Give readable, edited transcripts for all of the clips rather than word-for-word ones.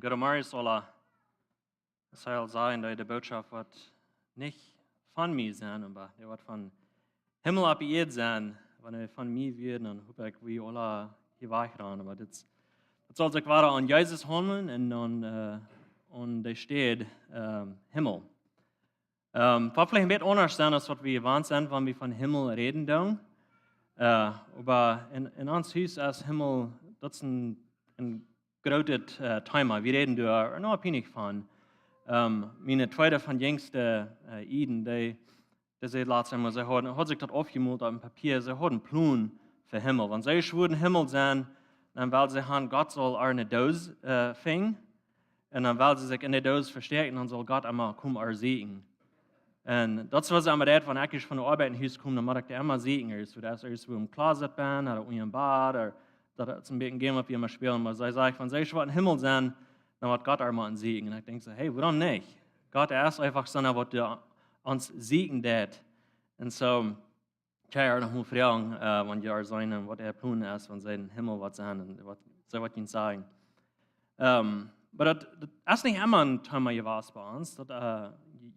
Gott Marius soll soll sein, dass die Botschaft wird nicht von mir sein, aber die wird von Himmel ab Erde sein. Wenn er von mir wird, dann hoffe ich, wie alle hier weggehen. Aber das soll sich weiter an Jesus handeln und da steht Himmel. Wird vielleicht ein bisschen anders sein, als was wir gewohnt sind, wenn wir von Himmel reden. Aber in uns Haus als Himmel, das ist ein großes Thema. Wir reden da noch ein wenig von. Meine zweite von jüngsten Iden, die sagt letztes Mal, sie hat sich das aufgemalt auf dem Papier, sie hat einen Plan für Himmel. Wenn sie schwuren Himmel sein, dann will sie haben, Gott soll eine Dose finden. Und dann will sie sich in der Dose verstärken, dann soll Gott einmal kommen sehen. Und das was einmal das, wenn ich von der Arbeit in Haus komme, dann mache ich das immer sehen. So, dass ich irgendwo im Closet bin, oder in einem Bad, oder dass es ein bisschen Game wie immer spielen. Aber sie sagt, wenn sie schwuren Himmel sein, dann wird Gott einmal einen Segen. Und ich denke so, hey, warum nicht? Gott ist einfach so, was er uns Segen tut. Und so, ich kann noch mal fragen, wenn ihr sein, was er tun ist, wenn sie im Himmel was sein und was sie was ihnen sagen. Aber das ist nicht immer ein Thema gewesen bei uns.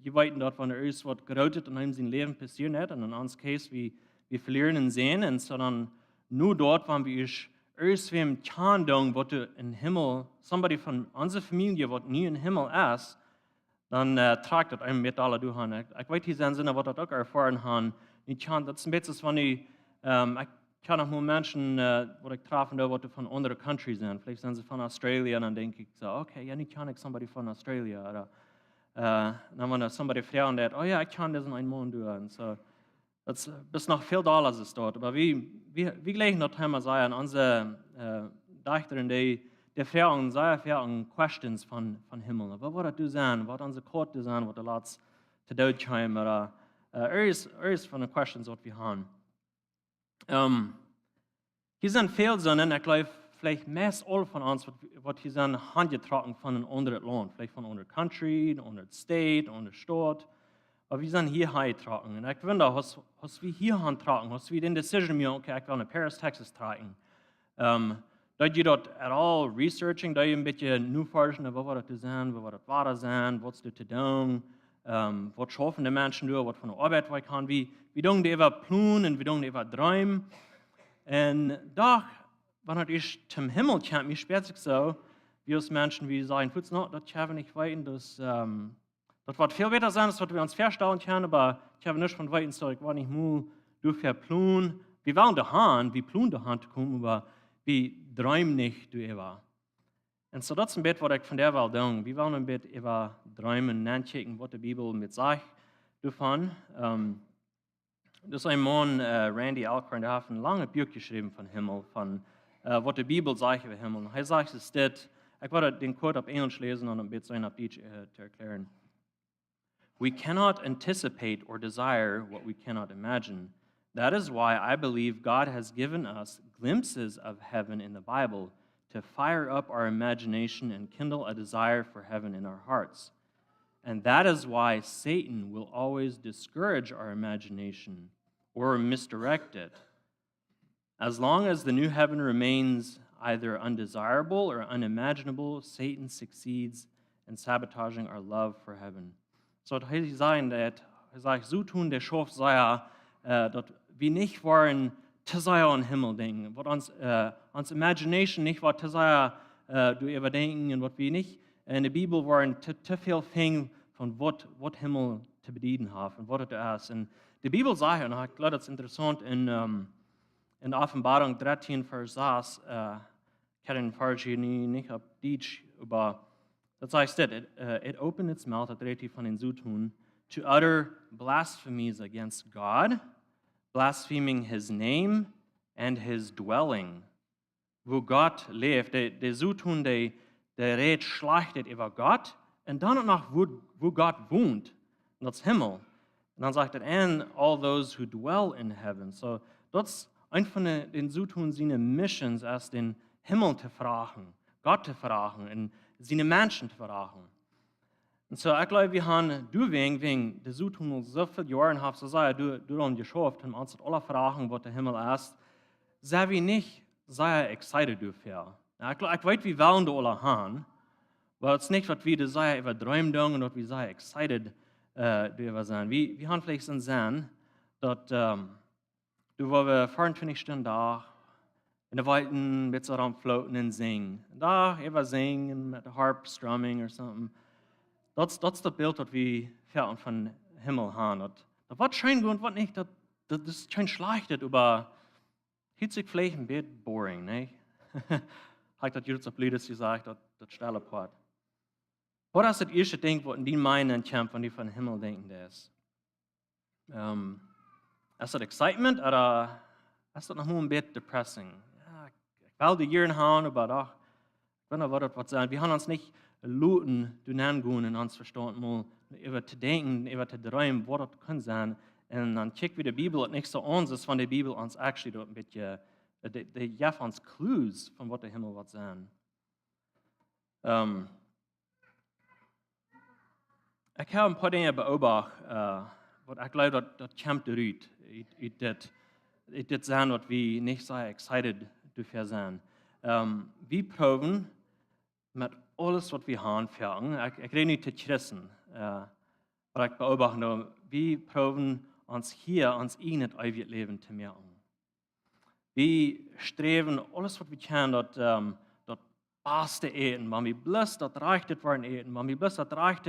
Wir weiten dort, wenn ist was gerautet in unserem Leben passiert hat. Und in unserem Case, wir verlieren und sehen. Und so dann nur dort, wenn wir irgendwem kann tun, was im Himmel, somebody von unserer Familie, was nie im Himmel ist, dann tragt das einem mit alle durch. Ich weiß hier Sinne, was das auch erfahren haben. Das ist ein bisschen, wenn ich kann auch mal Menschen, die ich treffe, die von anderen Countries sind. Vielleicht sind sie von Australien, dann denke ich so, okay, ja, ich kann somebody von Australien. Oder dann wenn somebody fragen, oh ja, ich kann das in einem Monat tun. So, das ist noch viel da, als es dort. Aber wir gleichen das Thema sein, unsere Dachterin, die fragen sehr viele Questions von Himmel. Was wird das sein? Was unsere Karte sein? Was das zu Deutsch haben? Oder von den Questions, die wir haben. Hier sind viele Sünden, ich glaube, vielleicht meist alle von uns, was hier sind, handgetragen von einem anderen Land. Vielleicht von einer Country, einer anderen State, einer Stadt. Aber wir sind hier heimgetragen. Und ich wundere, was wir hier handtragen, was wir den Decision machen, okay, ich will nach Paris, Texas tragen. Da ihr dort at all researching, da ihr ein bisschen nur forschen, was wird das sein, was wird das wahr sein, was ist das zu tun, was schaffen die Menschen durch, was von der Arbeit wir kann, wie tun die über planen und wie tun die über träumen. Und doch, wenn ich zum Himmel kommt, mir spürt sich so, wie uns Menschen, wie sagen, das können wir nicht weiten, das wird viel besser sein, das wird wir uns verstauen können, aber ich habe nicht von weiten so, ich war nicht nur durch planen. Wir wollen da haben, wir planen da haben zu kommen, aber wir träumen nicht darüber. Und so das ist ein bisschen, was ich von der Welt denke. Wir wollen ein bisschen über Träumen nachdenken, was die Bibel mit sagt davon. Das ist ein Mann, Randy Alcorn, der hat ein langes Buch geschrieben von Himmel, von was die Bibel sagt über Himmel. Er sagt es das, ich werde den Quote auf Englisch lesen und ein bisschen auf Deutsch zu erklären. We cannot anticipate or desire what we cannot imagine. That is why I believe God has given us glimpses of heaven in the Bible to fire up our imagination and kindle a desire for heaven in our hearts. And that is why Satan will always discourage our imagination or misdirect it. As long as the new heaven remains either undesirable or unimaginable, Satan succeeds in sabotaging our love for heaven. So das heißt sein, dass so tun, der Schuf sei, dass wir nicht wollen, zu sein an den Himmel denken, was uns Imagination nicht war, zu sein, du überdenken und was wir nicht in der Bibel wollen, zu viel Dinge von was Himmel zu bedienen hat und was es ist. Und die Bibel sagt, und ich glaube, das ist interessant, in Offenbarung 13, Vers 6, ich kann den Vers hier nicht auf Deutsch, aber das heißt, it opened its mouth, das redet von den Zutun, to utter blasphemies against God, blaspheming his name and his dwelling. Wo Gott lebt, der Zutun, der redet schlachtet über Gott, und dann noch, wo Gott wohnt, und das Himmel. Und dann sagt er, and all those who dwell in heaven. So, das ist ein von den Zutun seine Missions, als den Himmel zu fragen, Gott zu fragen, und seine Menschen zu fragen. Und so, ich glaube, wir haben wegen der Zutun so viele Jahre haben, so sei du dann geschafft, und uns alle fragen, was der Himmel ist, sei wir nicht sehr excited dafür. Ich weiß, wir wollen da alle haben, Weil es nicht, was wir sehr überträumen und was wir sehr excited darüber sind. Wir haben vielleicht so einen Sinn, dass du, wo wir 24 Stunden da in der Weiten mit so am Floaten und singen. Da immer singen mit der Harp strumming oder something. Das ist das Bild, das wir von Himmel haben. Das wird schön und was nicht, das ist schön schlecht, aber hört sich vielleicht ein bisschen boring, ne? Hat das jetzt auf Lieder gesagt, das stelle Part. Was ist das erste Ding, was in die meinen kämpfen, wenn die von Himmel denken, das? Ist das Excitement oder ist das noch ein bisschen depressing? Ja, ich will die Jahren haben, aber doch, ich weiß nicht, was sein. Wir haben uns nicht Leuten durchgehen und uns verstanden, mal über zu denken, über zu träumen, was das kann sein. Und dann checken wir die Bibel, und nicht so uns ist, von der Bibel uns actually dort ein bisschen, die gibt uns Clues von was der Himmel wird sein. Ich habe ein paar Dinge beobachtet, was ich glaube, das kommt durch. Das sein, was wir nicht so excited dafür sind. Wir proben mit alles, was wir haben, ich rede nicht zu Christen, aber ich beobachte, wir proben uns hier, uns eigenes ewiges Leben zu merken. Wir streben alles, was wir können, das beste eten. Wenn wir bloß das reicht wollen eten, wenn wir bloß das reicht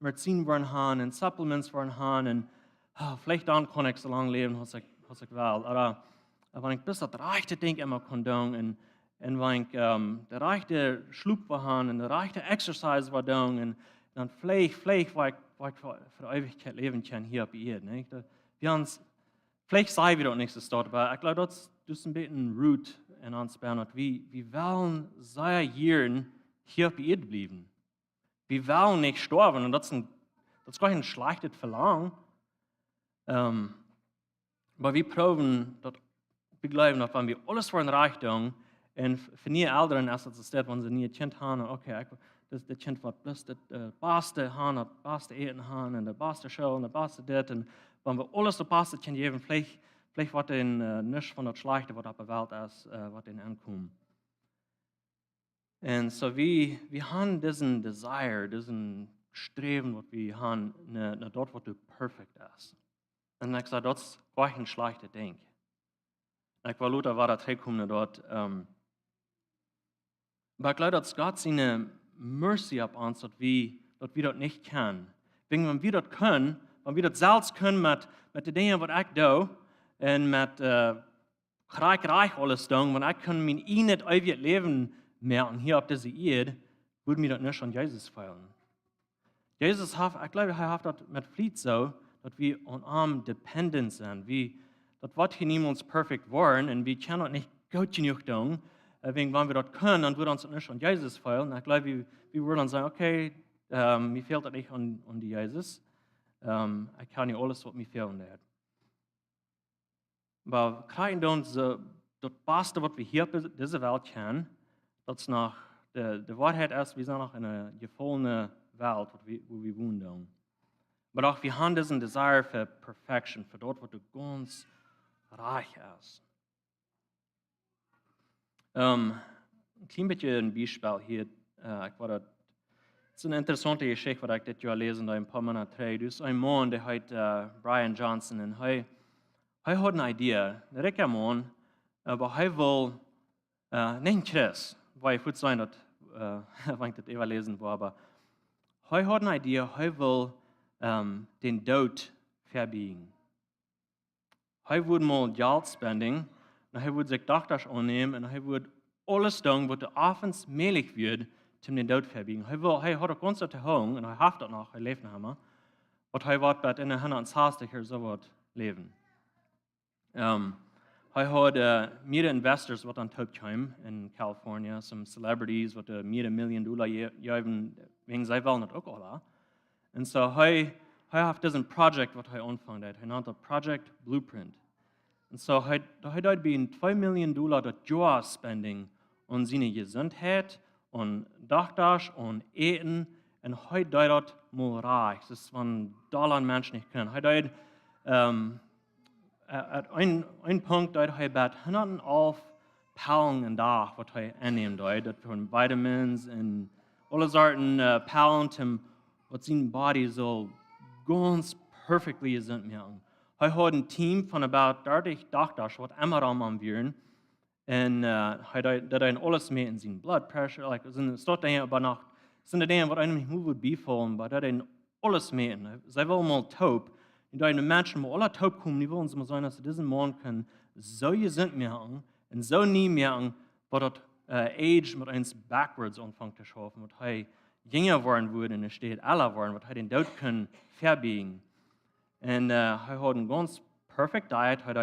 Medizin wollen haben und Supplements wollen haben und vielleicht dann kann ich so lange leben, was ich will. Aber wenn ich bloß das reichte Ding immer kann tun und wenn ich der reichte Schluck war haben und der reichte Exercise war tun und dann vielleicht weil ich für Ewigkeit leben kann hier auf Erden. Vielleicht sei wir doch nicht so dort, aber ich glaube, das ist ein bisschen root in uns Bernhard. Wir wollen sehr Jahren hier auf Erden bleiben. Wir wollen nicht sterben und das ist gar nicht ein schlechtes Verlangen. Aber wir proben, wir glauben, dass wenn wir alles wollen Reichtum und für die Eltern ist es das, wenn sie nie ein Kind haben, okay, das Kind wird bloß das Beste haben, das Beste eten haben und das Beste Schule und das Beste das. Und wenn wir alles das Beste Kind geben, vielleicht wird ihnen nichts von das Schlechte, was auf der Welt ist, was ihnen ankommt. Und so wir haben diesen Desire, diesen Streben, was wir haben, dort, wo du perfekt ist. Und ich sage, das ist gar kein schlechtes Ding. Ich war Luther, war da hergekommen dort. Aber ich glaube, dass Gott seine Mercy auf uns, dass wir das nicht können. Wenn wir das können, wenn wir das selbst können mit den Dingen, was ich tue, und mit reich alles tun, wenn ich kann mein eigenes ewiges Leben merken, hier auf dieser Erde, würde mir das nicht an Jesus fehlen. Jesus hat, ich glaube, er hat das mit Fleet so, dass wir an ihm dependent sind. Das wird hier niemals perfekt werden und wir können das nicht gut genug tun. Wenn wir das können, dann würde uns das nicht an Jesus fehlen. Ich glaube, wir würden dann sagen, okay, mir fehlt das nicht an Jesus. Ich kann nicht alles, was mir fehlen wird. Aber kriegen uns das Beste, was wir hier auf dieser Welt kennen, das nach die Wahrheit ist, wir sind noch in einer gefallenen Welt, wo wir wohnen. Aber auch wir haben diesen Desire für Perfection, für dort, wo du ganz reich ist. Ein klein bisschen ein Beispiel hier. Das ist eine interessante Geschichte, die ich das Jahr lesen habe, ein paar Monate drei. Das ist ein Mann, der heißt Brian Johnson, und er hat eine Idee, ein reicher Mann, aber er will, nicht Christ, weil ich würde sagen, dass, wenn ich das eben lesen will, aber er hat eine Idee, er will den Tod verbiegen. Er würde mal Geld spenden, und er würde sich Doktors annehmen, und er würde alles tun, was abends möglich wird, um den Tod verbiegen. Er hat auch ganz zu Hause, und er hat das noch, er lebt noch immer, und er wird in der 160 Jahren so wird leben. Er hat mehrere Investors, die an Top kommen in Kalifornien, some Celebrities, die mehrere Millionen $, geben, wegen sie wollen das auch alle. Und so er hat diesen Projekt, was er angefangen hat. Er nennt das Project Blueprint. Und so er hat $2 Millionen das Jahr spending an seine Gesundheit, an Doktors, an Eten, und er hat das mal reich. Das ist, wenn Dollar Menschen nicht können. At ein Punkt hat er bei 111 Packungen am Tag, was er annehmen, das von Vitamins und alle Sorten Palenten, was sein Body so ganz perfectly sind mir. Hij had een team van about 30 dokters wat immer am wären. En dat hij alles mee in zijn blood pressure, like, zijn stort hij aber noch, sind dingen wat einem niet moet bevallen, maar dat hij alles mee in. Zij willen mal taub. En dat de mensen maar alle taub komen, die willen ze maar zijn, dat ze deze man kunnen zo gezond merken, en zo niet merken, wat dat age met ons backwards anfangt te schaffen, wat hij jünger worden würde, en er steht aller worden, wat hij den dood kan verbiegen. En hij had een ganz perfect diet, hij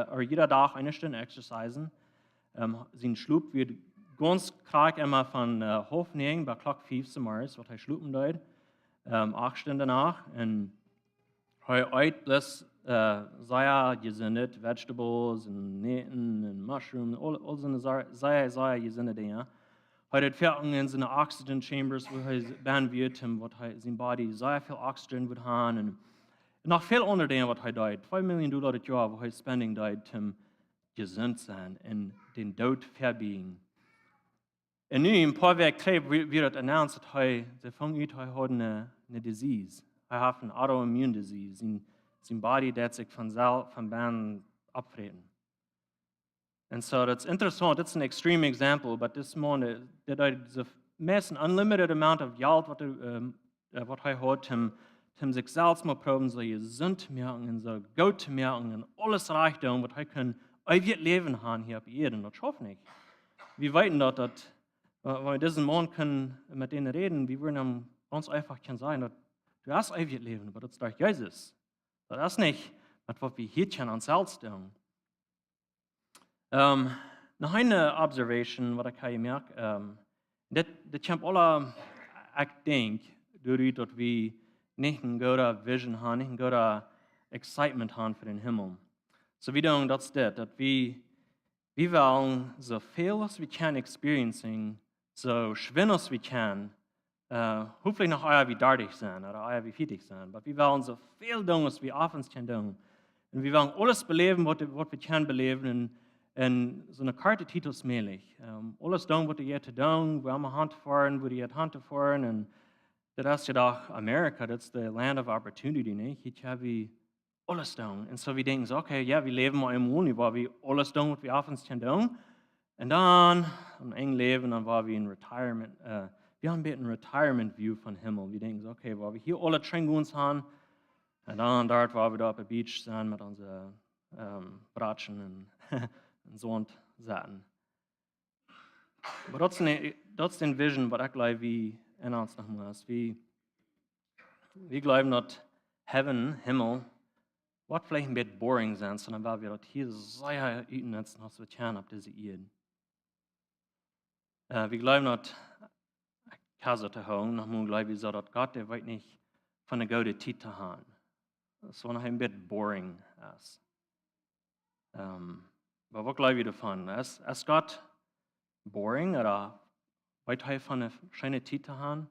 had jeder dag eine Stunde exercisen. Zijn sloep wird ganz krank immer von half 9 bei klok 5 s'morgens, wat hij sloepen deed, 8 Stunden nach. En hij eet plus sehr gesundet, vegetables en neten en mushrooms, all zo'n sehr gesunde dingen. Hij had Verken in zijn oxygen chambers, wo hij ben wird, wat hij zijn body sehr veel oxygen wird haben. En nog veel andere dingen wat hij deed. $5 million het jaar, wo hij spending deed om gezond zijn en den dood verbiegen. En nu, een paar weken terug, werd het announced dat hij had een disease. Hij heeft een autoimmune disease. Zijn body dat zich vanzelf van binnen opvreten. En zo, dat is interessant. Dat is een extreme example, maar dit man, dat hij de meest unlimited amount of geld wat hij had, om zichzelf maar proben, zo gezond merken en zo goed te merken en alles rijkdom, wat hij kan eeuwig leven gaan hier op Erden. Dat schafft niet. We weten dat weil deze man kan met denen reden, we würden hem ganz einfach können sagen, dat du hast eeuwig leven, aber das ist durch Jesus. Das ist nicht, was wir hier können uns selbst tun. Noch eine Observation, was ich hier merke, das kommt alle, ich denke, dadurch, dass wir nicht eine gute Vision haben, nicht eine gute Excitement haben für den Himmel. So wir denken, das ist das, dass wir wollen so viel, als wir können experiencing, so schön, als wir können, hoffentlich noch euer wie 30 sein oder euer wie 40 sein, aber wir wollen so viel tun, als wir abends können tun. Und wir wollen alles beleben, was wir können beleben, und so eine Karte Titus mäßig. Alles tun, was wir hier tun, wir haben eine Hand fahren, wo wir hier Hand fahren, und das ist ja doch Amerika, das ist the land of opportunity, nicht? Hier haben wir alles tun. Und so wir denken, so, okay, ja, wir leben mal im Mond, wo wir alles tun, was wir abends können tun. Und dann, im engen Leben, dann waren wir in Retirement, wir haben ein Retirement View von Himmel. Wir denken, okay, wo wir hier alle Tringuns haben, und dann dort, wo wir da auf der Beach sind mit unseren Bratschen und so und Sachen. Aber das ist die Vision, was ich glaube, wie in uns nochmals. Wir glauben, dass Heaven, Himmel, was vielleicht ein bisschen boring sind, sondern weil wir dort hier sehr üben, als wir können auf diese Erde. Wir glauben, dass Kase zu haben, nochmal glauben wir so, dass Gott, der wird nicht von der guten Zeit zu haben. Das war noch ein bisschen boring. Aber was glauben wir davon? Ist Gott boring oder wird er von einer schönen Zeit zu haben?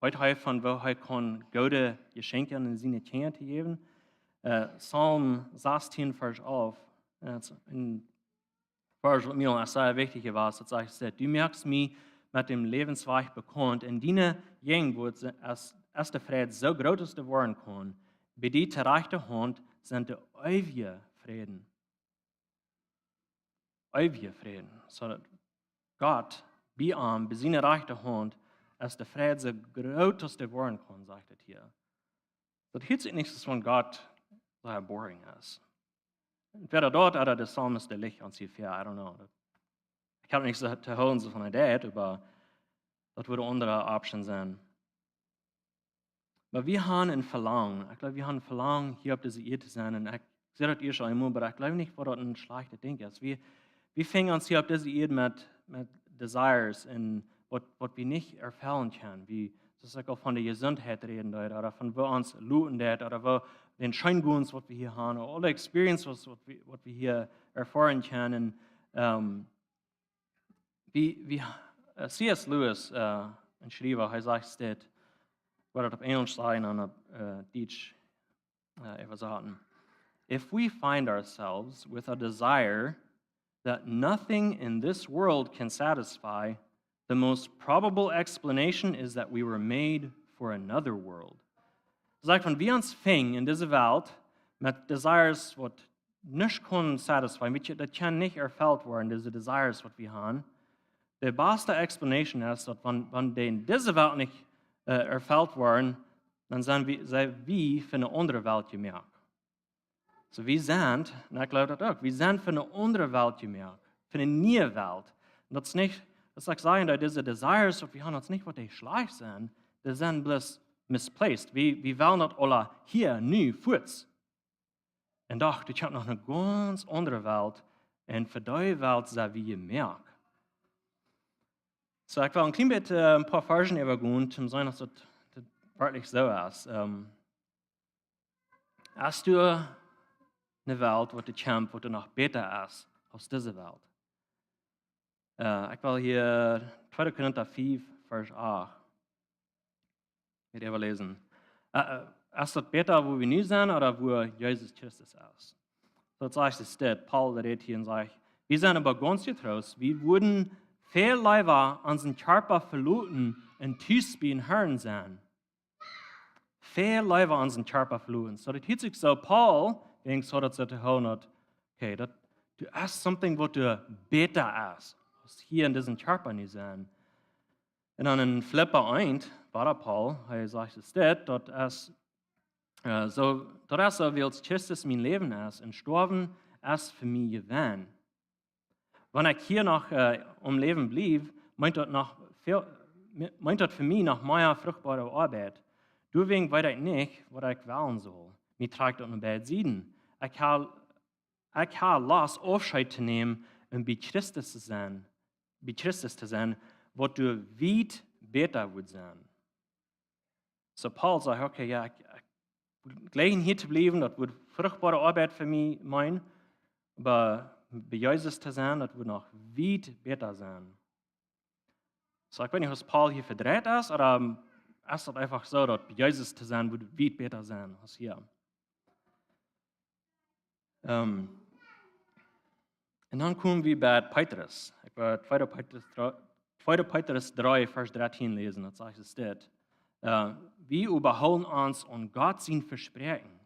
Wird er von wo er kann gute Geschenke an seine Kinder zu geben? Psalm 16, Vers 11. Ein Vers, was mir sehr wichtig war, das sagt, du merkst mich mit dem Lebensweg bekannt, in deiner Jungwut ist der Frieden so groß geworden kann, bei dir zur rechten Hand sind der ewige Frieden. Ewige Frieden. So dass Gott, bei ihm, bei seiner rechten Hand, ist der Frieden so groß geworden kann, sagt er hier. Das hört sich nicht so, wenn Gott so boring ist. Entweder dort oder der Psalmist der Licht an sich fair, I don't know. Ich habe nichts zu holen so von der Idee, aber das würde eine andere Option sein. Aber wir haben ein Verlangen. Ich glaube, wir haben ein Verlangen, hier auf dieser Erde zu sein. Und ich sehe das ihr schon immer, aber ich glaube nicht, dass das ein schlechtes Ding ist. Wir fangen uns hier auf dieser Erde mit Desires und was wir nicht erfüllen können. Wie das ist auch von der Gesundheit reden oder von wo uns looten oder wo den Scheinguns, was wir hier haben, oder alle Experiences, was wir hier erfahren können. Wie C.S. Lewis schrieb, er sagt, ich werde auf Englisch sagen, und auf Deutsch sagen. If we find ourselves with a desire that nothing in this world can satisfy, the most probable explanation is that we were made for another world. Sagt, wenn wir uns fingen in diese Welt mit Desires, was nicht können satisfy, das kann nicht erfüllt werden, diese Desires, was wir haben. Die beste Explanation ist, dass wenn die in dieser Welt nicht erfüllt werden, dann sind wir für eine andere Welt gemacht. So wir sind, und ich glaube das auch, wir sind für eine andere Welt gemacht, für eine neue Welt. Und das ist nicht, das sagt sagen, dass diese Desires, die wir haben, das nicht, was die schlecht sind, die sind bloß misplaced. Wir wollen das alle hier, nu, kurz. Und doch, ich habe noch eine ganz andere Welt, und für die Welt sind wir gemacht. So, ich will ein klein bisschen ein paar Versen übergehen, um zu sagen, dass das wirklich so ist. Hast du eine Welt, wo du kämpfst, wo du noch besser ist als diese Welt? Ich will hier 2. Korinther 5, Vers 8 mit lesen. Ist das besser, wo wir nie sind, oder wo Jesus Christus ist? So, das heißt es steht, Paul redet hier und sagt, wir sind aber ganz getrost, wir wurden viel lieber an unseren Körper verloren und tief bei den Herrn sein. Viel lieber an unseren Körper verloren. So, das hört sich so, Paul, denkt so, dass er hat, okay, du hast something, was du besser ist, was hier in diesem Körper nicht sein. Und dann in Philipper 1, war der Paul, er sagt es steht, dass so wie als Christus mein Leben ist und sterben ist für mich gewesen. Wenn ich hier noch Leben blieb, meint das für mich noch mehr fruchtbare Arbeit. Deswegen weiß ich nicht, was ich wählen soll. Mir trägt das nur beide Seiten. Ich habe Lust, Aufscheid zu nehmen und bei Christus zu sein, was du weit besser wird sein. So Paul sagt, okay, ja, ich gleich hier zu bleiben, das wird fruchtbare Arbeit für mich meinen, aber bei Jesus zu sein, das wird noch weit besser sein. So, ich weiß nicht, was Paul hier verdreht ist, oder ist das einfach so, dass bei Jesus zu sein, wird weit besser sein als hier. Und dann kommen wir bei Petrus. Ich werde 2. Petrus 3, Vers 13 lesen, das sagt es steht. Wir überholen uns und Gott sein Versprechen,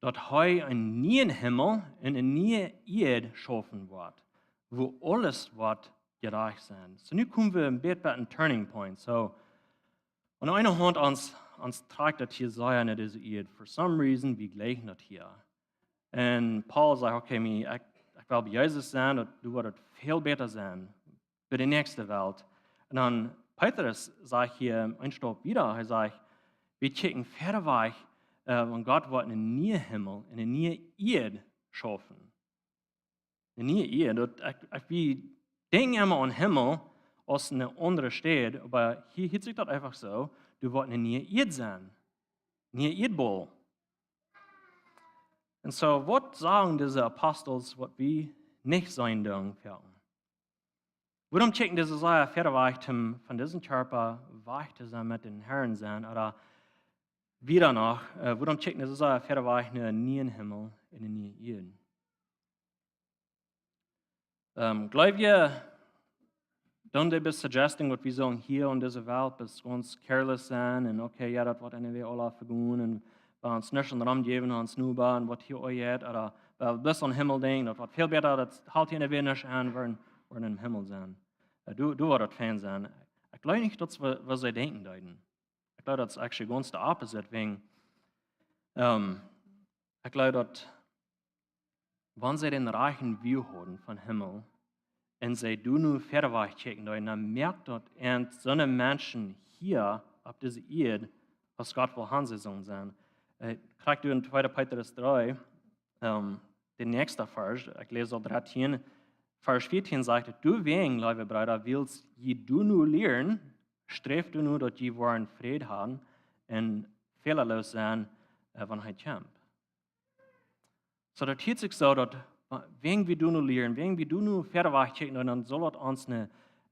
dass er einen neuen Himmel und eine neue Erde schaffen wird, wo alles wird gerecht sein. So, nun kommen wir ein bisschen bei einem Turning Point. So, und einer Hand uns trägt das hier sein in diese Erde. For some reason, wir gleichen das hier. Und Paul sagt, okay, ich will bei Jesus sein, und du wirst viel besser sein für die nächste Welt. Und dann Petrus sagt hier ein Stopp wieder, er sagt, wir checken fährt weg, und Gott wird einen neuen Himmel, eine neue Erde schaffen. Eine neue Erde. Wir denken immer an Himmel aus einer anderen Stadt, aber hier hört sich das einfach so, du wirst eine neue Erde sein. Eine neue Erdball. Und so, was sagen diese Apostels, was wir nicht sein dürfen? Warum checken diese Sache fährt von diesem Körper weich zu sein mit den Herren sein? Oder wieder noch, warum checken diese Sache fährt einen neuen Himmel in eine neue Erde? Glaubt ihr, don't they be suggesting, was wir sollen hier in dieser Welt bis ganz careless sein und okay, ja, das wird eine alle vergehen und bei uns nicht in den Raum geben, uns nur bauen, was hier euch hat, oder bis an den Himmel denken, das wird viel besser, das halt hier nicht an, werden im Himmel sein. Du wirst Fan sein. Ich glaube nicht, dass was sie denken deuten. Ich glaube, das ist actually ganz der Opposite, wegen, ich glaube, dass wenn sie den reichen View haben von Himmel, und sie nur Fährweg checken, dann merkt dort so eine Menschen hier auf dieser Erde, was Gott will haben sie sollen sein. Kriegst du in 2. Petrus 3, den nächsten Vers, ich lese auch 13, Vers 14 sagt, du wegen, liebe Brüder, willst du nur lernen, strebst du nur, dass die wahren Frieden haben und fehlerlos sein, wenn er kämpft. So, das hört sich so, dass wenn wir nur lernen, wenn wir nur Fährweg checken, dann soll es uns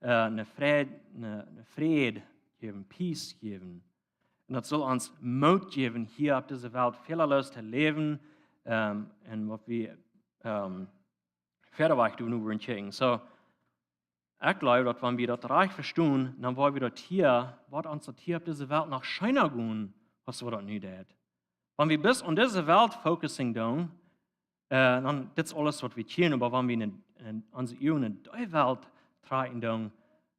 eine Friede geben, Peace geben. Und das soll uns Mut geben, hier auf dieser Welt fehlerlos zu leben und was wir verder weg doen over een kijken. So, ik glaube, dat wenn wir das reich verstehen, dann wollen wir das hier, was uns das hier auf dieser Welt nach China gehen, was wir das nicht tun. Wenn wir bis an diese Welt fokussen tun, dann das ist alles, was wir kennen, aber wenn wir in unsere eigene Welt treten tun,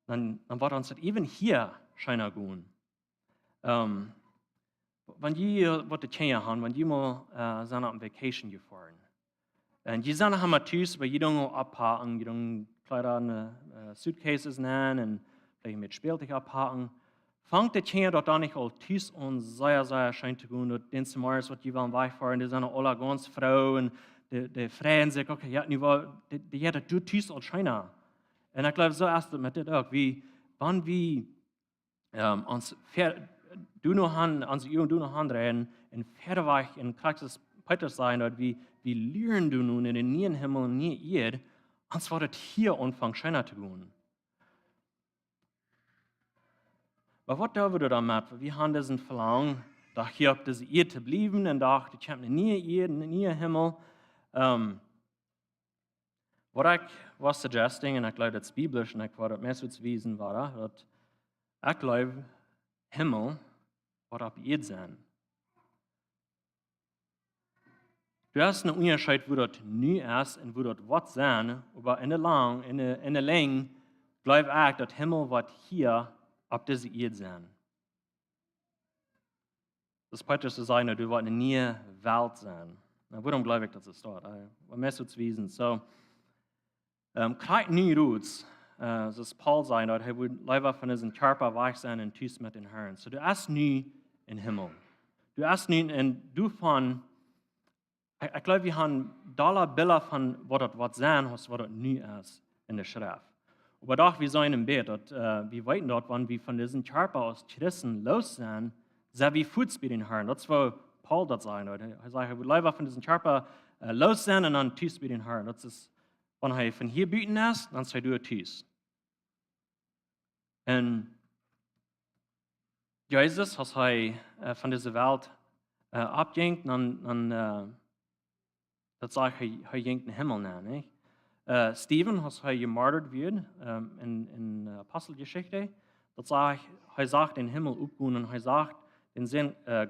dann wird uns das eben hier China gehen. Wenn ihr was zu tun habt, wenn ihr mal sind auf Vacation gefahren, und die sind haben Tüß, weil jeder noch abhaken, jeder Kleider an Suitcases nehmen und vielleicht mit Spielzeug abhaken. Fangt die Kinder dort an, nicht all Tüß und sehr schön zu gehen. Und den Morgens, was die wollen wegfahren, die sind alle ganz froh und die freuen sich, okay, ja, die hätten du Tüß als schöner. Und ich glaube, so erst mit das auch, wie, wenn wir uns du noch reden und fertig in Praxis Peter sein, dass wir lernen du nun in den neuen Himmel und neuen Erde, uns wird es hier anfangen, schöner zu gehen. Aber was tun wir damit? Wir haben diesen Verlangen, da hier auf dieser Erde zu bleiben und da die kommt eine neue Erde, einen neuen Himmel. Was ich was suggesting, und ich glaube, das ist biblisch, und ich war das meistens wiesen, war, dass ich glaube, Himmel wird auf Erde sein. Du hast einen Unterschied, wo das nie ist und wo das was sein, aber in der Länge, glaube ich, dass Himmel wird hier auf dieser Erde sein. Das Petrus zu sagen, du wirst eine neue Welt sein. Na, warum glaube ich, dass es dort? Ich muss es wissen. So, kriegt nie Roots. Das Paul sagen, dass er lieber von diesem Körper weich sein und tüß mit den Herren. So, du hast nie im Himmel. Du hast nie, und du von, ich glaube, wir haben Bilder von, was das sein, was das nie ist in der Schrift. Aber doch, wir sind im Bett, wir wissen dort, wenn wir von diesem Körper aus Christen los sind, sehr wie Fuß bei den Herren. Das ist, was Paul das sagen. Er sagt, er will lieber von diesem Körper los sein und dann tüß bei den Herren. Das ist, wenn er von hier bieten ist, dann sei du tüß. Und Jesus, als er von dieser Welt abging, dann das sagt er ging den Himmel nach. Nicht? Stephen, als er gemartert wird in Apostelgeschichte, das sagt er sagt den Himmel aufgehen und er sagt,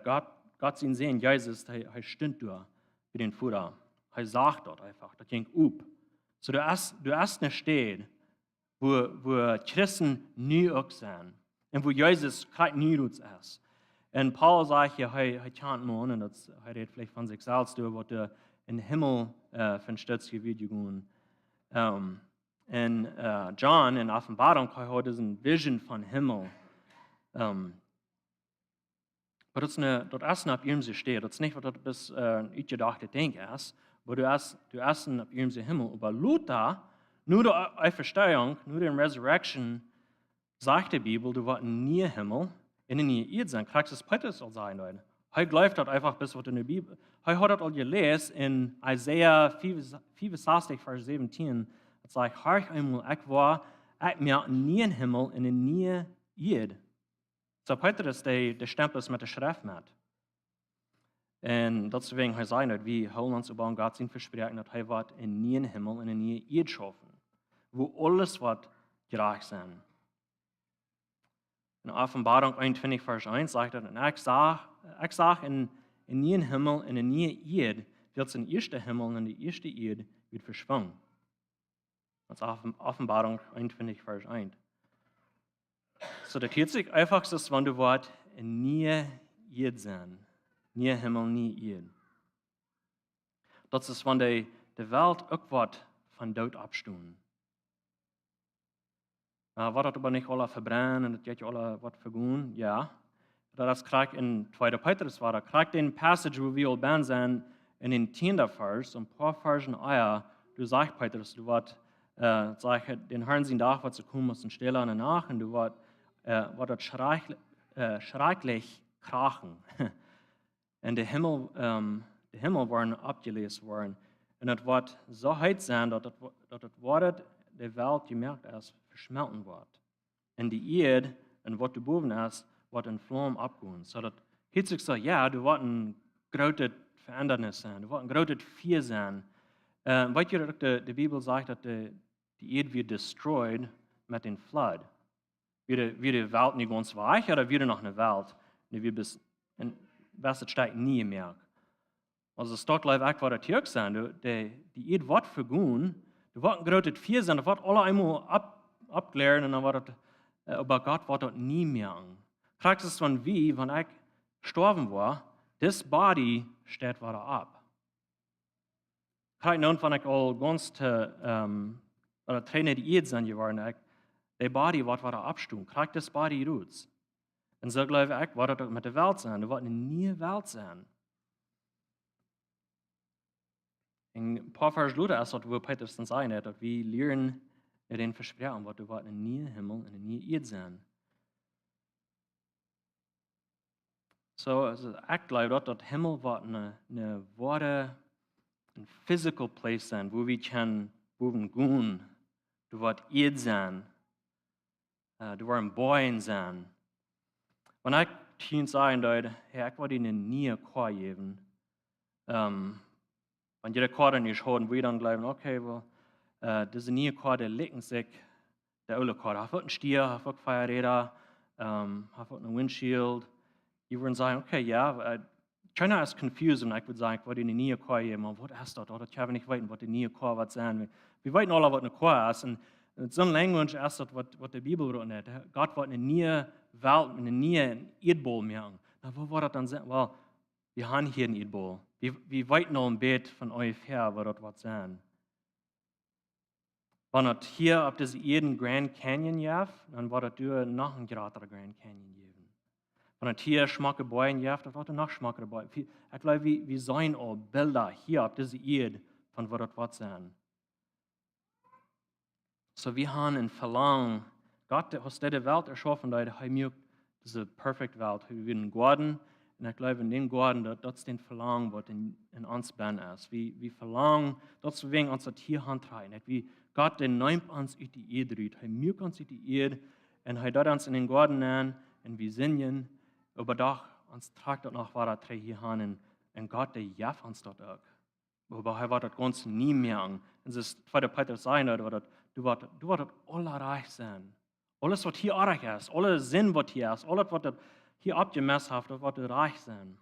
Gott sein Sehen, Jesus, er stimmt da für den Vater. Er sagt dort einfach, das ging up. So du hast eine Stadt, wo Christen nie auch sind und wo Jesus kein Nirutz ist. Und Paul sagt hier, er kann man, und das redet vielleicht von sich selbst, was der in den Himmel von Stützgebiet gehen. Und John in Offenbarung hat diese Vision von Himmel. Aber das ist nicht auf ihm steht. Das ist nicht, was das bis ich gedacht denke ist. Aber du hast auf ihm Himmel. Aber Luther, nur der Auferstehung, nur der Resurrection, sagt die Bibel, du wirst nie Himmel, in nie Erde sein. Kriegst das Petrus soll sein, Leute. Er glaubt das einfach bis was in der Bibel. Er hat das all gelesen in Isaiah 65, Vers 17. Das sagt, Herr einmal, ich mir nie in Himmel, in nie Erde. So Petrus, der Stempel ist mit der Schrift mit. Und deswegen er sagt, wir holen uns über Gott sein Versprechen, dass er wird in nie Himmel, in nie Erde schaffen, wo alles wird gerecht sein. In Offenbarung 21, Vers 1 sagt er, ich sage in nie Himmel, in nie Erde, wird in erste Himmel und in die erste Erde wird verschwunden. Das ist Offenbarung 21, Vers 1. So, der Kitzig einfach ist, wenn du Wort in nie Erde sein. Nie Himmel, nie Erde. Das ist, wenn die Welt auch was von Tod abstunden. Wird das aber nicht alle verbrennen und das geht ja alle was vergehen? Ja. Das kriegt in 2. Petrus war, da kriegt den Passage, wo wir all sind, in den 10. Vers, ein paar Versen eher, du sagst Petrus, du wirst, den Herrn sind da, was zu kommen muss, und stelle an nach, und du wirst das schrecklich krachen. Und der Himmel waren abgelesen worden. Und das wird so heiß sein, dass das Wort der Welt gemerkt ist, verschmelzen wird. Und die Erde, und was du boven ist, wird in Flammen abgehen. So dass Hitzig sagt, ja, du wirst ein großes Verändernis sein, du wirst ein großes Vier sein. Weet je dat de Bibel sagt, dat die Erde wird destroyed mit den Flood? Wird die Welt nicht ganz weich oder wird noch eine Welt? Die wir bis in beste Zeit nie mehr. Also es steht gleich auch, was das hier sein. Die Erde wird vergehen, die wird ein großes Vier sein, die wird alle einmal abklären und dann wird das, aber Gott wird das nie mehr. Kriegst es von wie, wenn ich gestorben war, this body steht wieder ab. Krieg nun, wenn ich all ganz oder Tränen die Erde sind geworden, die Body wird wieder abstumm. Krieg das Body raus. Und so glaube ich, wird das mit der Welt sein. Das wird eine neue Welt sein. In ein paar Vers later ist das, wo Petrus dann sagen hat, dass wir lernen den Versprechen, was du wird ein neuer Himmel und eine neue Erde sein. So, also ich glaube, dass der Himmel wird eine wahre, ein physical place sein, wo wir gehen, du wird Erde sein, du wird ein Bäumen sein. Wenn ich Team sagen würde, hey, ich würde ihnen nie Chor geben, wenn jeder Chor nicht hören, wir dann glauben, okay, well, diese neue Chor, der legen sich, der alte Chor, hat einen Stier, hat Feuerräder, hat einen Windshield. Die würden sagen, okay, ja, China ist confused und ich würde sagen, ich würde ihnen nie Chor geben, aber was ist das? Oder ich habe nicht wissen, was die neue Chor wird sein. Wir wissen alle, was eine Chor ist. Und so eine Language ist das, was die Bibel drin hat. Gott wird eine neue Welt, eine neue Erdball machen. Na, wo wird das dann sein? Well, wir haben hier einen Erdball. Wir weit noch ein Bild von euch her, wo das wird sein. Wenn das hier auf dieser Erden Grand Canyon gibt, dann wird das hier noch ein größerer Grand Canyon geben. Wenn das hier schmacke Bäume gibt, dann wird es noch schmackere Bäume. Ich glaube, wir sehen auch Bilder hier auf dieser Erde, von wo das wird sein. So wir haben ein Verlangen. Gott hat diese Welt erschaffen, da hat mir diese perfekte Welt. Wir sind in Garten, und ich glaube, in dem Garten, das ist den Verlangen, was in uns bin ist. Wir verlangen, dass wir wegen uns hier handreichen. Wie Gott den nimmt uns in die Erde rührt. Er mögt uns in die Erde, und er dort uns in den Garten nehmen, und wir singen, aber doch, uns tragt das noch weiter drei hier hin, und Gott, der jaft uns dort auch. Aber er wird das ganz nie mehr. Und das 2. Petrus sagen, du wirst alle reich sein. Alles, was hier reich ist, alle Sinn, was hier ist, alles, was hier abgemessen hat, das wird reich sein.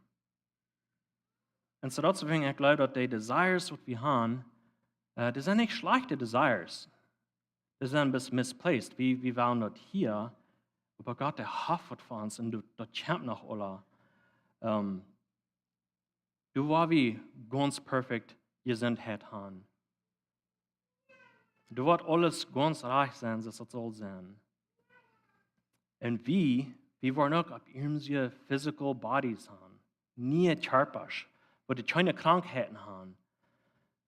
Und so deswegen, ich glaube, dass die Desires, die wir haben, das sind nicht schlechte Desires. Das sind ein bisschen misplaced. Wir wollen das hier, aber Gott, der haftet für uns und das kämpft nach alle. Du war wie ganz perfekt Gesundheit haben. Du wirst alles ganz reich sein, das soll sein. Und wir wollen auch auf unsere physical bodies haben. Nie körperlich, wo die keine Krankheiten haben.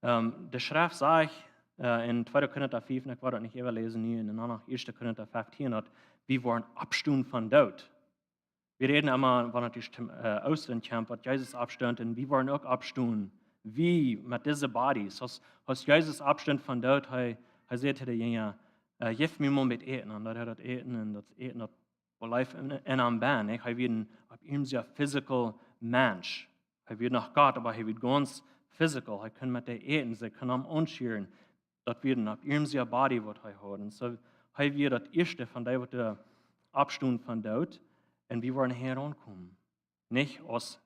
Der Schrift sagt in 2. Korinther 5, ich werde das nicht überlesen, in 1. Korinther 15, dass wir wollen abstehen von Tod. Wir reden immer, wenn es Ausland kommt, was Jesus abstimmt, und wir wollen auch abstehen. Wie mit diesen Bodies. Als Jesus abstimmt von Tod, er sagt den Jünger, gib mir mal mit Eten. Und er hat das Eten, und das Eten, das bleibt in einem Bein. Er wird ein physical Mensch. Er wird nach Gott, aber er wird ganz physical. Er kann mit der Eten, sie kann ihm anschauen. Das wird ein unser Body, was er hat. Und so, er wird das Erste von dem, was der Abstand von Tod, und wir wollen herankommen. Nicht aus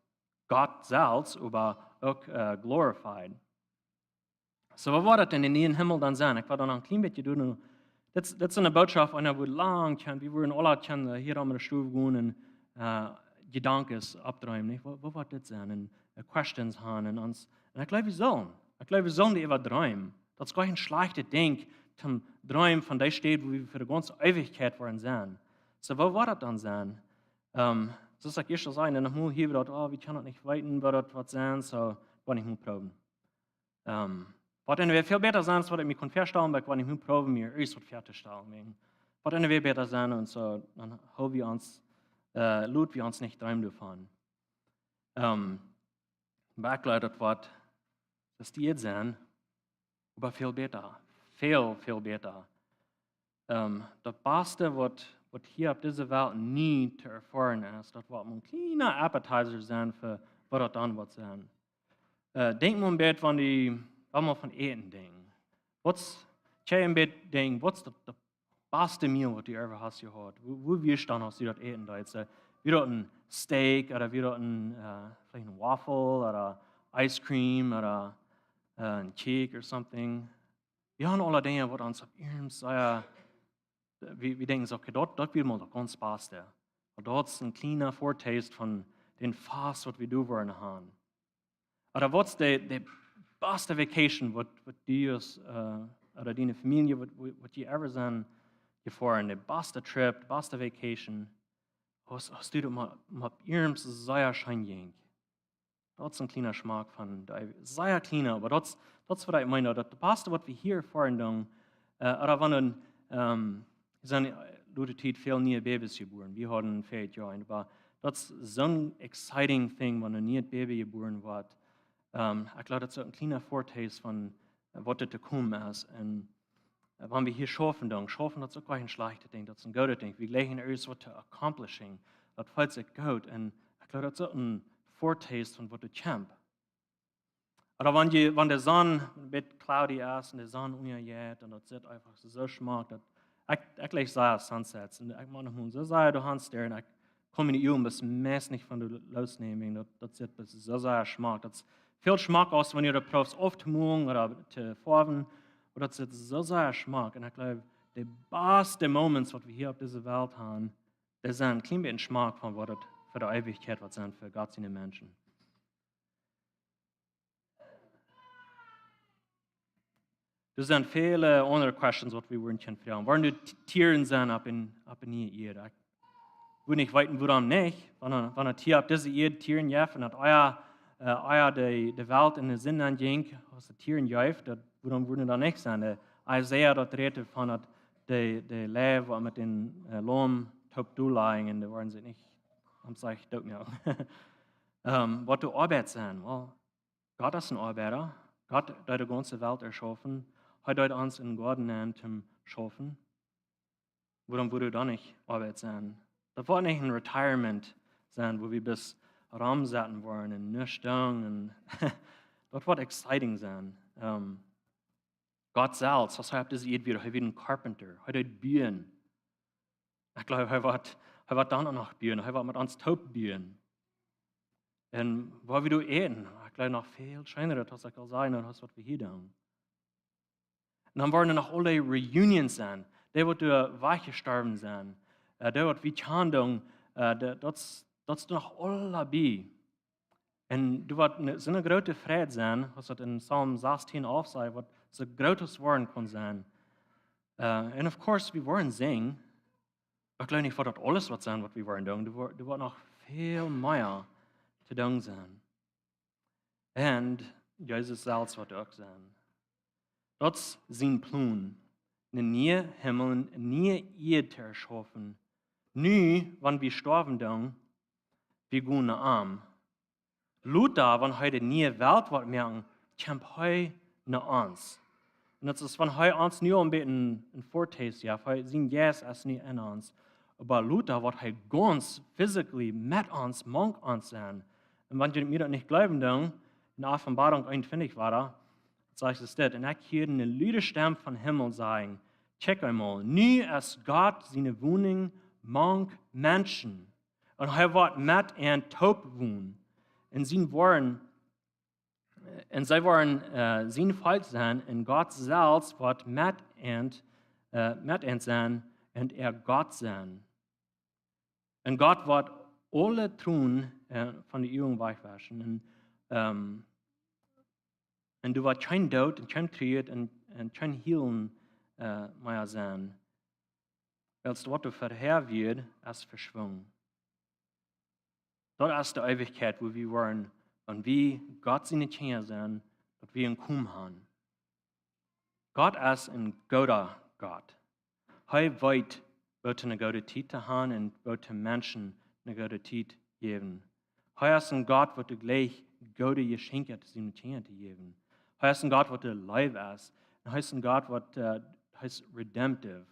Gott selbst, aber auch glorified. So, was war das denn in den Himmel dann sein? Ich werde noch ein klein bisschen tun. Das ist eine Botschaft, die wir lang kennen. Wir wollen alle hier am Stuhl gehen und Gedanken abträumen. Was wird das sein? Und Questions haben und uns. Und ich glaube, wir sollen. Ich glaube, wir sollen die über träumen. Das ist gar ein schlechtes Ding, zum Träumen von der Stadt, wo wir für die ganze Ewigkeit wollen sein. So, was wird das dann sein? So ist ich schon sagen, dann hier wieder, wir können das nicht weiten, was das sein, so kann ich mal proben. Was dann viel besser sein, was ich mir verstellen, weil ich mir proben, mir erst was fertigstellen. Was dann besser sein, und so, dann haben wir uns, laut wir uns nicht träumen davon. Aber ich glaube, das die jetzt sein, aber viel besser. Viel besser. Das Beste, was hier auf dieser Welt nie zu erfahren ist, das wird ein kleiner Appetizer sein für was das dann wird sein. Denk mal ein bisschen, wenn die allemaal van eten dingen. Tjej een beetje dingen, wat is de beste meal wat je ever hast gehad? Hoe wirst dan als je dat eten da? Wie dat een steak, oder wie dat een, vielleicht een waffle, oder ice cream, oder een cake or something. Wir haben alle Dinge, wat ons op ihrem zeggen, we denken zo, okay, dat wil maar ganz beste. Maar dat is een kleine voortaste van den fast wat we doen worden gaan. Oder wat is de beste vacation wat die is, oder die familie wat je ever zijn gefahren, de beste trip, de beste vacation. Als du dat maar op ihrem sehr schön ging. Dat is een kleiner smaak van de sehr kleiner, aber dat is wat ik meine, dat de beste wat we hier fahren doen, oder wanneer zijn door de tijd veel nieuwe baby's geboren. We hadden 4 jaar, aber dat is zo'n exciting thing, wanneer een nieuw baby geboren wordt. Ik glaube, dat is een kleiner voortaste van wat er te komen is. En wanneer we hier schaffen, dat is ook geen slechte ding, dat is een goede ding. We leggen eerst wat te accomplishing, dat valt zich goed. En ik glaube, dat is ook een voortaste van wat er komt. Oder wanneer de zon een beetje cloudy is en de zon ondergaat en dat zit einfach zo smaak, dat ik leg sehr sunsets en ik mag nog maar zo sehr door hand staren. Ik kom in die uur, bis meest niet van de losneming, dat zit bis zo sehr smaak. Dat is veel smaak als wanneer je proefs auf te morgen oder te vorven, maar dat zit zo sehr smaak. En ik geloof, de beste moments wat we hier op deze wereld hebben, dat zijn een klein beetje smaak van wat het voor de eeuwigheid wat zijn voor Gott zijn mensen. Er zijn vele andere questions wat we worden kunnen vragen. Waarom de tieren zijn op een nieuwe eerde? Ik wil niet weten waarom niet. Wanneer hier op deze eerde tieren jeft en dat euer de wereld in de zin aanjinkt, als de tieren jeft, waarom worden dat niet zijn? De Isaiah dat redt van dat de leeuw wat met den loom top doelijn en de waren ze niet, dan zeg ik dat nou. Wat de arbeid zijn? Wel, Gott is een arbeider. Gott hat die ganze Welt erschaffen. Hij hat uns in Gottes Namen zum schaffen. Warum würde dann nicht Arbeit sein? Das wird nicht ein Retirement sein, wo wir bis rumsatten wollen und nichts tun. Das wird exciting sein. Gott selbst, was hat das wieder? Er wird ein Carpenter. Er hat Bühnen. Ich glaube, er wird dann auch noch Bühnen. Er wird mit uns Taub Bühnen. Und wo wir du eten, ich glaube, noch viel schöner, als ich sagen, als was wir hier tun. Und dann werden noch alle Reunions sein. Die wird weggestorben sein. Die wird wie Chandung, das ist noch alle dabei. Und du wird so eine große Freude sein, was das in Psalm 16 aufsagt, was so großes Wort kann sein. Und of course, wir wollen singen. Ich glaube nicht, dass das alles wird sein, was wir wollen tun. Du wird noch viel mehr zu tun sein. Und Jesus selbst wird auch sein. Dat is zijn plan. Een nieuwe hemel, een nieuwe Erde te erschaffen. Nu, wanneer we sterven dan, we gaan naar arm. Later, wanneer hij de nieuwe wereld wordt merken, komt hij naar ons. En dat is wanneer hij ons nu een beetje een voortaste heeft. Hij zien yes als niet in ons. Maar later wordt hij ganz physically met ons, mag ons zijn. En wanneer je mir dat niet geloven dan, in Offenbarung 21 war er, sagt es das, und ich höre eine laute Stimme vom Himmel sagen, check einmal, nu ist Gott seine Wohnung mang Menschen. Und er wird mit ein Taub wohnen. Und sie waren sein Volk sein, und Gott selbst wird mit ein sein, und Gott sein. Und Gott wird alle Thron von der Übung wegwaschen. Und du wirst kein Tod und kein Krieg und kein Healen mehr sein. Weil das, was du vorher wird, ist verschwunden. Das ist die Ewigkeit, wo wir waren und wie Gott seine Kinder sind, dass wir ihn kommen haben. Gott ist ein guter Gott. Er weiß, was eine gute Zeit zu haben und was Menschen eine gute Zeit geben. Er ist ein Gott, der gleich gute Geschenke zu seinen Kindern geben. Er ist ein Gott, der live ist. Er ist ein Gott, der ist redemptive.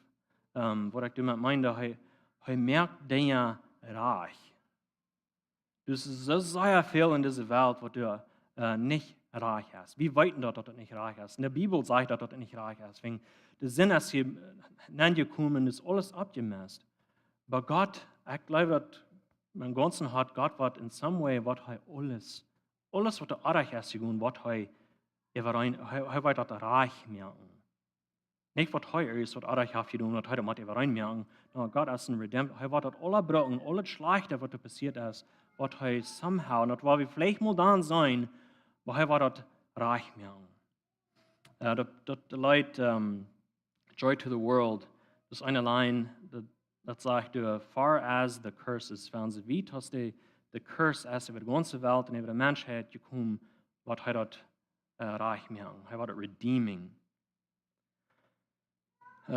Was ich damit meine, er merkt Dinge reich. Das ist so sehr viel in dieser Welt, was du nicht reich ist. Wir weiten dort, dass das nicht reich ist. In der Bibel sagt, dass das nicht reich ist. Wegen der Sinn, dass hier gekommen ist, alles abgemessen. Aber Gott, ich glaube, dass mein ganzen Hart, Gott wird in some way, was alles, was der reich ist, was er wird das reich merken. Nicht, was ist, was reich hat, was er mit rein merken. No, Gott ist ein Redemptor. Er wird das alle brauchen, alles Schlechte, was passiert ist, was er somehow, das war wir vielleicht mal dann sein, wo er wird das reich merken. Das Leute, Joy to the World, das ist eine Line, das sagt, far as the curse is found, so wie dass der Curse ist über die ganze Welt und über die Menschheit gekommen, was er das reich merken. Er wird das redeeming. Ich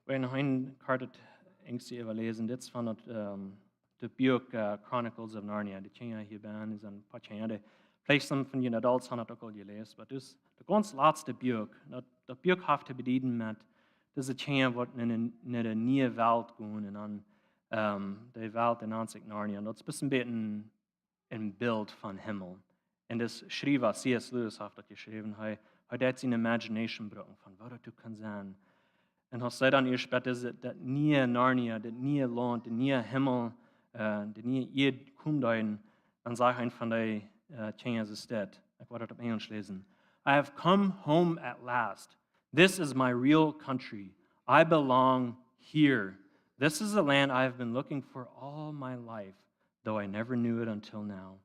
will noch eine Karte irgendwie überlesen, das ist von der Buch Chronicles of Narnia, die Kinder hier bei ist ein paar Kinder. Vielleicht some von den Adults haben das auch gelesen, aber das ist das ganz letzte Buch. Das Buch hat zu bedienen mit, diese Kinder, die in eine neue Welt gehen und dann die Welt in sich Narnia. Das ist ein bisschen ein Bild von Himmel. Und das schrieb, was C.S. Lewis hat das geschrieben, er hat seine Imagination brauchen, von was das kann sein. Und er sagt dann ihr später, das neue Narnia, das neue Land, der neue Himmel, der neue Erde kommt dahin, dann sagt ein von den Kinder, es ist das. Ich werde das auf Englisch lesen. I have come home at last. This is my real country. I belong here. This is the land I have been looking for all my life, though I never knew it until now.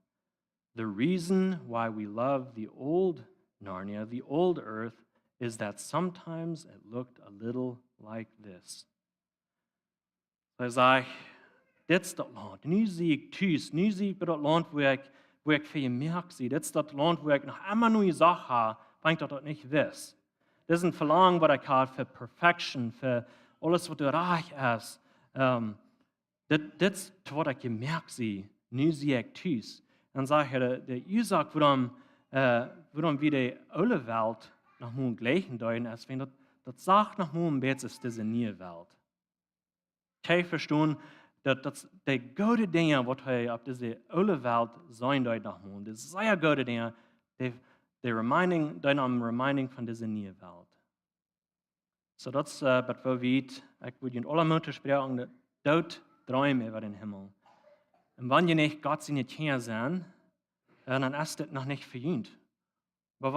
The reason why we love the old Narnia, the old earth, is that sometimes it looked a little like this. So sage ich, das ist das Land. Nu sehe ich Tüß, nu sehe ich das Land, wo ich viel merke sehe. Das ist das Land, wo ich noch immer neue Sachen habe, weil ich das nicht weiß. Das ist ein Verlangen, was ich habe für Perfection, für alles, was reich ist. Das ist, was ich gemerkt sehe. Nu sehe ich Tüß. Dann sage ich, der Isaac, warum wir die alte Welt nach dem gleichen deuten, als wenn das sagt nach dem Bett ist diese neue Welt. Ich verstehe, dass die gute Dinge, was auf diese alte Welt sein deut nach dem, das sehr gute Dinge, die reminding von dieser neuen Welt. So das, was wir wissen, ich würde in aller Mutter sprechen, dort träumen über den Himmel. Und wenn ihr nicht Gott seine Kinder sind, dann ist das noch nicht verdient. Aber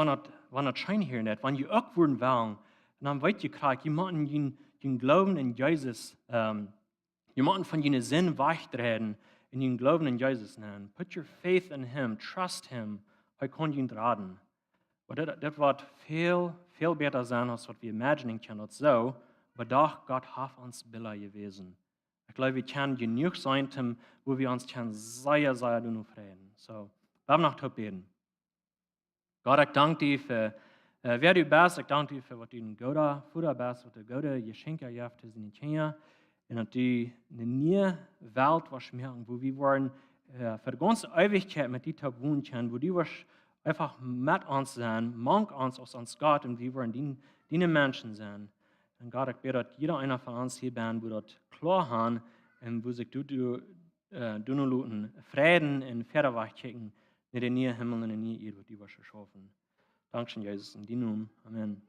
wenn das scheint hier nicht, wenn ihr auch würden wollen, dann wollt ihr kriegen, ihr müsst den Glauben in Jesus, ihr müsst von ihren Sinn wegtreten und den Glauben in Jesus nehmen. Put your faith in Him, trust Him, er kann ihn tragen. Aber das wird viel, viel besser sein, als was wir imaginen können. So, aber doch, Gott hat uns billig gewesen. Ich glaube, wir können genug sein, wo wir uns sehr, sehr freuen. So, wir haben noch zu beten. Gott, ich danke dir für, wer du bist. Ich danke dir für, was du in Gott Futter bist, was du Gott Geschenke hast für seine Kinder. Und dass du eine neue Welt was merken, wo wir wollen für die ganze Ewigkeit mit dir wohnen können, wo du einfach mit uns sein, manch uns aus uns Gott und wir wollen deine Menschen sein. Und Gott, ich bete, dass jeder einer von uns hier bin, wo das klar haben und wo sich du nur Frieden und Federwach schicken, in den neuen Himmel und in den neuen Erde, die wir schaffen. Dankeschön, Jesus, in deinem Namen. Amen.